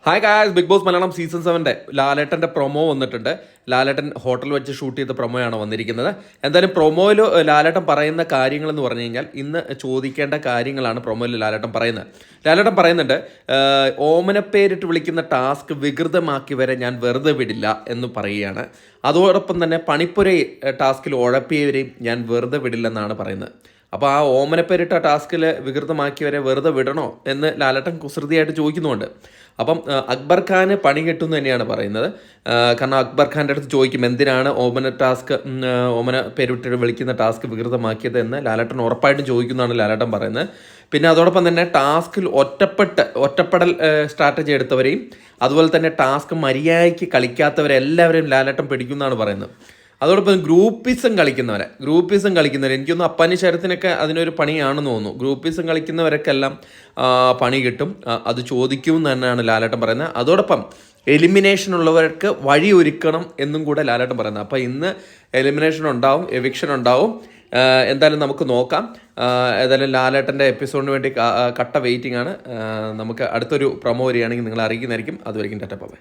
Hi guys, Bigg Boss Malayalam season 7 ലാലേട്ടൻ്റെ promo വന്നിട്ടുണ്ട്. ലാലേട്ടൻ hotel വെച്ച് ഷൂട്ട് ചെയ്ത പ്രൊമോയാണ് വന്നിരിക്കുന്നത്. എന്തായാലും പ്രൊമോയിൽ ലാലേട്ടൻ പറയുന്ന കാര്യങ്ങൾ എന്ന് പറഞ്ഞു കഴിഞ്ഞാൽ ഇന്ന് ചോദിക്കേണ്ട കാര്യങ്ങളാണ് പ്രൊമോയിൽ ലാലേട്ടൻ പറയുന്നത്. ലാലേട്ടൻ പറയുന്നുണ്ട്, ഓമനപ്പേരിട്ട് വിളിക്കുന്ന ടാസ്ക് വികൃതമാക്കി വരെ ഞാൻ വെറുതെ വിടില്ല എന്ന് പറയുകയാണ്. അതോടൊപ്പം തന്നെ പണിപ്പുര ടാസ്കിൽ ഉഴപ്പിയവരെയും ഞാൻ വെറുതെ വിടില്ലെന്നാണ് പറയുന്നത്. അപ്പോൾ ആ ഓമനപ്പേരിട്ട ടാസ്കിൽ വികൃതമാക്കിയവരെ വെറുതെ വിടണോ എന്ന് ലാലേട്ടൻ കുസൃതിയായിട്ട് ചോദിക്കുന്നുണ്ട്. അപ്പം അക്ബർ ഖാന് പണി കിട്ടുമെന്ന് തന്നെയാണ് പറയുന്നത്. കാരണം അക്ബർ ഖാൻ്റെ അടുത്ത് ചോദിക്കും, എന്തിനാണ് ഓമന പേരിട്ട് വിളിക്കുന്ന ടാസ്ക് വികൃതമാക്കിയത് എന്ന് ലാലേട്ടൻ ഉറപ്പായിട്ടും ചോദിക്കുന്നതാണ് ലാലേട്ടൻ പറയുന്നത്. പിന്നെ അതോടൊപ്പം തന്നെ ടാസ്കിൽ ഒറ്റപ്പെടൽ സ്ട്രാറ്റജി എടുത്തവരെയും അതുപോലെ തന്നെ ടാസ്ക് മര്യാദയ്ക്ക് കളിക്കാത്തവരെല്ലാവരെയും ലാലേട്ടൻ പിടിക്കുമെന്നാണ് പറയുന്നത്. അതോടൊപ്പം ഗ്രൂപ്പിസം കളിക്കുന്നവർ എനിക്കൊന്ന് അപ്പാനി ശരത്തിനൊക്കെ അതിനൊരു പണിയാണെന്ന് തോന്നുന്നു. ഗ്രൂപ്പിസം കളിക്കുന്നവരൊക്കെല്ലാം പണി കിട്ടും, അത് ചോദിക്കും എന്ന് തന്നെയാണ് ലാലേട്ടൻ പറയുന്നത്. അതോടൊപ്പം എലിമിനേഷൻ ഉള്ളവർക്ക് വഴി ഒരുക്കണം എന്നും കൂടെ ലാലേട്ടൻ പറയുന്നത്. അപ്പോൾ ഇന്ന് എലിമിനേഷൻ ഉണ്ടാവും, എവിക്ഷൻ ഉണ്ടാവും. എന്തായാലും നമുക്ക് നോക്കാം. ഏതായാലും ലാലേട്ടൻ്റെ എപ്പിസോഡിന് വേണ്ടി കട്ട വെയിറ്റിംഗ് ആണ്. നമുക്ക് അടുത്തൊരു പ്രൊമോ വരികയാണെങ്കിൽ നിങ്ങൾ അറിയിക്കുന്നതായിരിക്കും. അതുവരെയും ടാറ്റ ബൈ.